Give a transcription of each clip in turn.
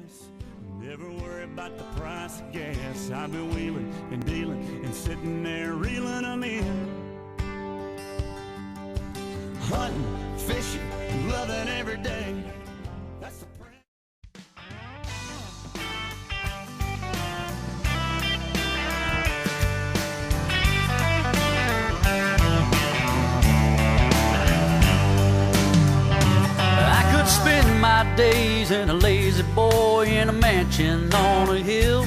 nice. Never worry about the price of gas. I've been wheeling and dealing and sitting there reeling them in. Hunting, fishing, loving every day. That's the spend my days in a lazy boy in a mansion on a hill,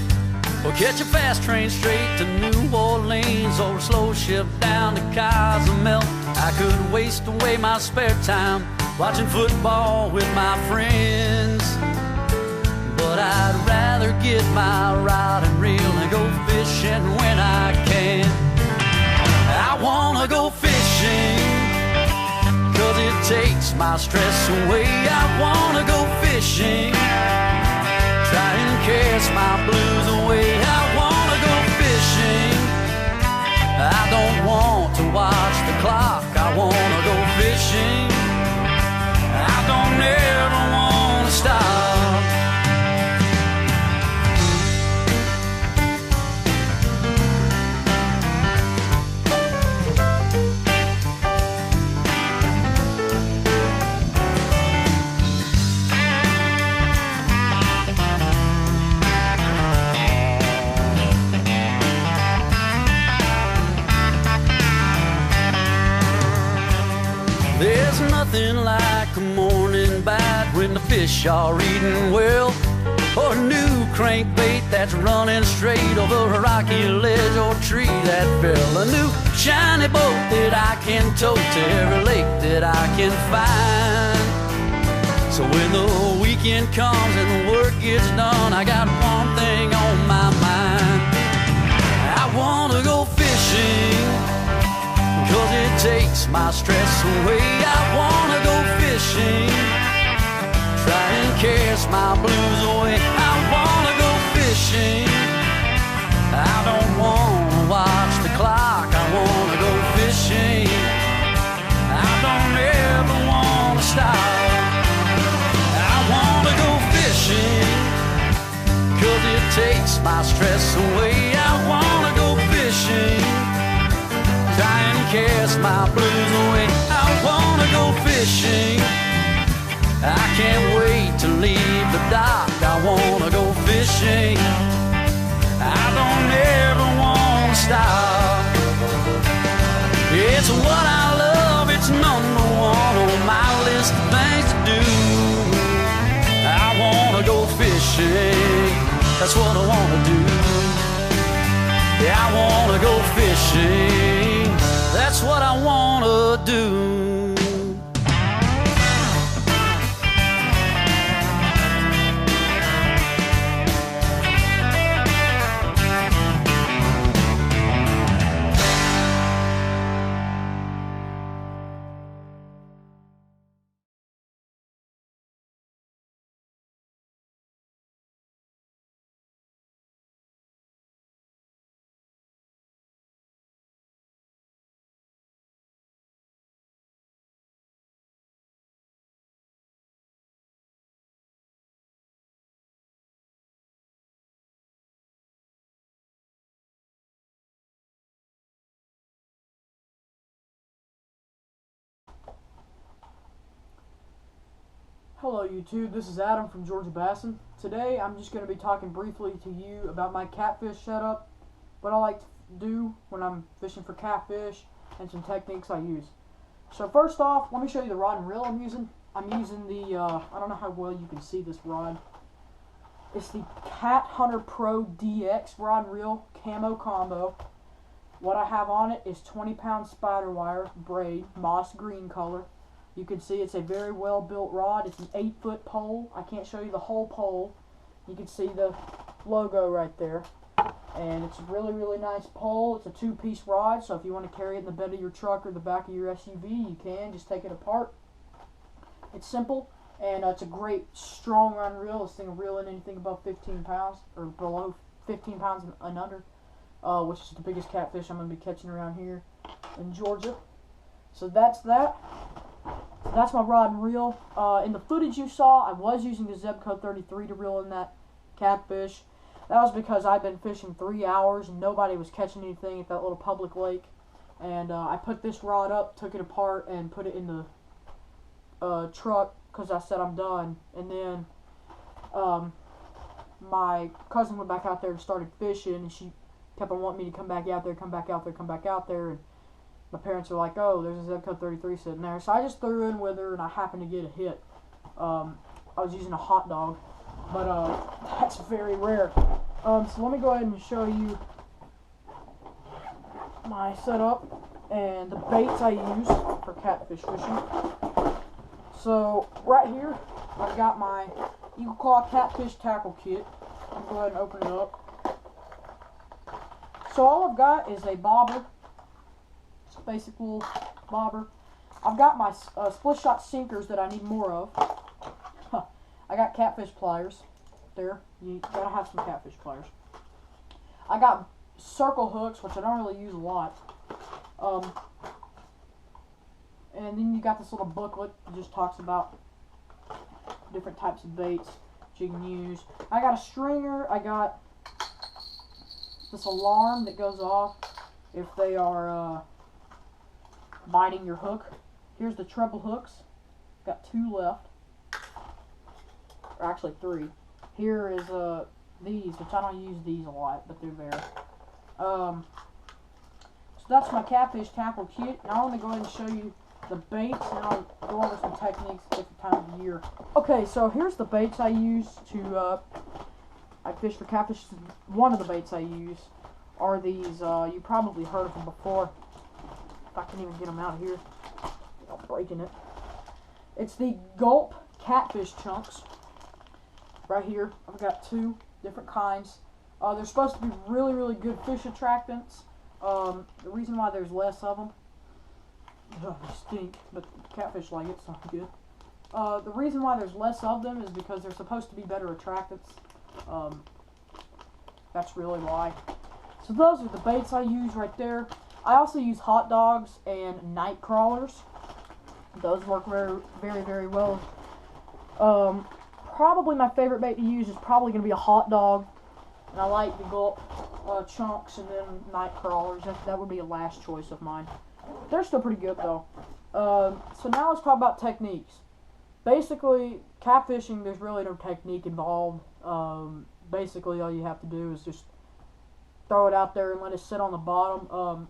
or catch a fast train straight to New Orleans, or a slow ship down to Cozumel. I could waste away my spare time watching football with my friends, but I'd rather get my rod and reel and go fishing when I can. I wanna go fishing, 'cause it takes my stress away. I wanna go fishing, try and cast my blues away. I wanna go fishing, I don't want to watch the clock. I wanna go fishing, I don't ever wanna stop. There's nothing like a morning bite when the fish are eating well, or a new crankbait that's running straight over a rocky ledge or tree that fell. A new shiny boat that I can tow to every lake that I can find. So when the weekend comes and the work gets done, I got one thing on my mind. I wanna go fishing, 'cause it takes my stress away. I wanna go fishing, try and cast my blues away. I wanna go fishing, I don't wanna watch the clock. I wanna go fishing, I don't ever wanna stop. I wanna go fishing, 'cause it takes my stress away. I wanna go fishing, try and cast my blues away. I wanna go fishing, I can't wait to leave the dock. I wanna go fishing, I don't ever wanna stop. It's what I love, it's number one on my list of things to do. I wanna go fishing, that's what I wanna do. Yeah, I wanna go fishing, that's what I wanna do. Hello YouTube, this is Adam from Georgia Bassin. Today I'm just going to be talking briefly to you about my catfish setup, what I like to do when I'm fishing for catfish, and some techniques I use. So first off, let me show you the rod and reel I'm using. I'm using the, I don't know how well you can see this rod. It's the Cat Hunter Pro DX rod and reel camo combo. What I have on it is 20-pound spider wire braid, moss green color. You can see it's a very well built rod. It's an 8-foot pole. I can't show you the whole pole. You can see the logo right there. And it's a really, really nice pole. It's a 2-piece rod, so if you want to carry it in the bed of your truck or the back of your SUV, you can. Just take it apart. It's simple, and it's a great strong rod and reel. This thing will reel in anything above 15 pounds, or below 15 pounds and under, which is the biggest catfish I'm going to be catching around here in Georgia. So that's that. that's my rod and reel. In the footage you saw, I was using the Zebco 33 to reel in that catfish. That was because I'd been fishing 3 hours and nobody was catching anything at that little public lake. And I put this rod up, took it apart, and put it in the truck because I said I'm done. And then my cousin went back out there and started fishing, and she kept on wanting me to come back out there, come back out there, come back out there. And my parents were like, oh, there's a Zebco 33 sitting there. So I just threw in with her, and I happened to get a hit. I was using a hot dog, but that's very rare. So let me go ahead and show you my setup and the baits I use for catfish fishing. So right here, I've got my Eagle Claw Catfish Tackle Kit. I'll go ahead and open it up. So all I've got is a bobber, just a basic little bobber. I've got my split shot sinkers that I need more of. I got catfish pliers. There, you gotta have some catfish pliers. I got circle hooks, which I don't really use a lot. And then you got this little booklet that just talks about different types of baits that you can use. I got a stringer. I got this alarm that goes off if they are biting your hook. Here's the treble hooks. Got 2 left. Or actually 3. Here is these, which I don't use these a lot, but they're there. So that's my catfish tackle kit. Now I'm going to go ahead and show you the baits, and I'll go over some techniques at different times of the year. Okay, so here's the baits I use to I fish for catfish. One of the baits I use are these. You probably heard of them before. If I can even get them out of here, I'm breaking it. It's the Gulp catfish chunks. Right here, I've got 2 different kinds. They're supposed to be really, really good fish attractants. The reason why there's less of them, they stink, but catfish like it, so good. The reason why there's less of them is because they're supposed to be better attractants. That's really why. So those are the baits I use right there. I also use hot dogs and night crawlers. Those work very, very, very well. Probably my favorite bait to use is probably going to be a hot dog. And I like the Gulp chunks and then night crawlers. That would be a last choice of mine. They're still pretty good though. So now let's talk about techniques. Basically, catfishing, there's really no technique involved. Basically, all you have to do is just throw it out there and let it sit on the bottom.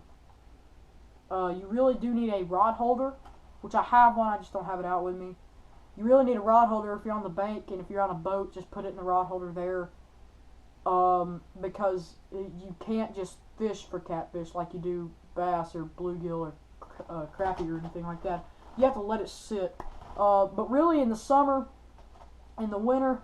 You really do need a rod holder, which I have one, I just don't have it out with me. You really need a rod holder if you're on the bank, and if you're on a boat, just put it in the rod holder there. Because you can't just fish for catfish like you do bass or bluegill or crappie or anything like that. You have to let it sit. But really in the summer, in the winter,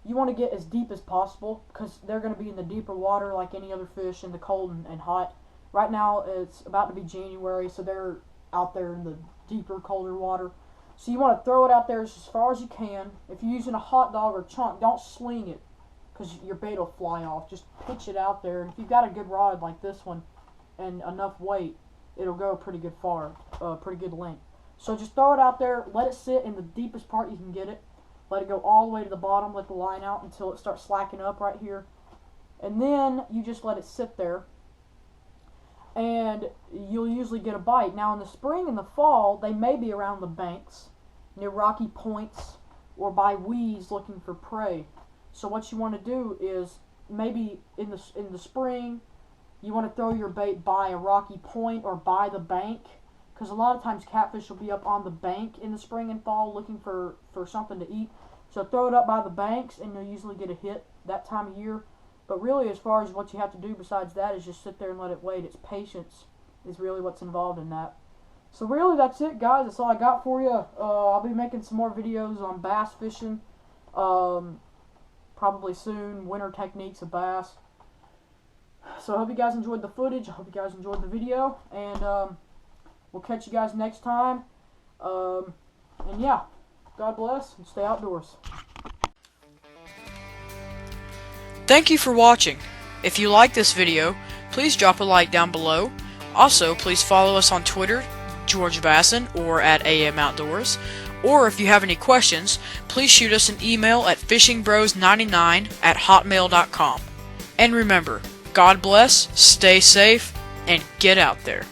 you want to get as deep as possible because they're going to be in the deeper water like any other fish in the cold and hot. Right now it's about to be January, so they're out there in the deeper, colder water. So you want to throw it out there as far as you can. If you're using a hot dog or chunk, don't sling it because your bait will fly off. Just pitch it out there. And if you've got a good rod like this one and enough weight, it'll go pretty good far, pretty good length. So just throw it out there, let it sit in the deepest part you can get it. Let it go all the way to the bottom, let the line out until it starts slacking up right here. And then you just let it sit there. And you'll usually get a bite. Now in the spring and the fall, they may be around the banks, near rocky points, or by weeds looking for prey. So what you want to do is maybe in the spring, you want to throw your bait by a rocky point or by the bank, because a lot of times catfish will be up on the bank in the spring and fall looking for something to eat. So throw it up by the banks and you'll usually get a hit that time of year. But really, as far as what you have to do besides that is just sit there and let it wait. It's patience is really what's involved in that. So really, that's it, guys. That's all I got for you. I'll be making some more videos on bass fishing. Probably soon. Winter techniques of bass. So I hope you guys enjoyed the footage. I hope you guys enjoyed the video. And we'll catch you guys next time. And yeah, God bless and stay outdoors. Thank you for watching. If you like this video, please drop a like down below. Also, please follow us on Twitter, Georgia Bassin or at AM Outdoors. Or if you have any questions, please shoot us an email at fishingbros99@hotmail.com. And remember, God bless, stay safe, and get out there.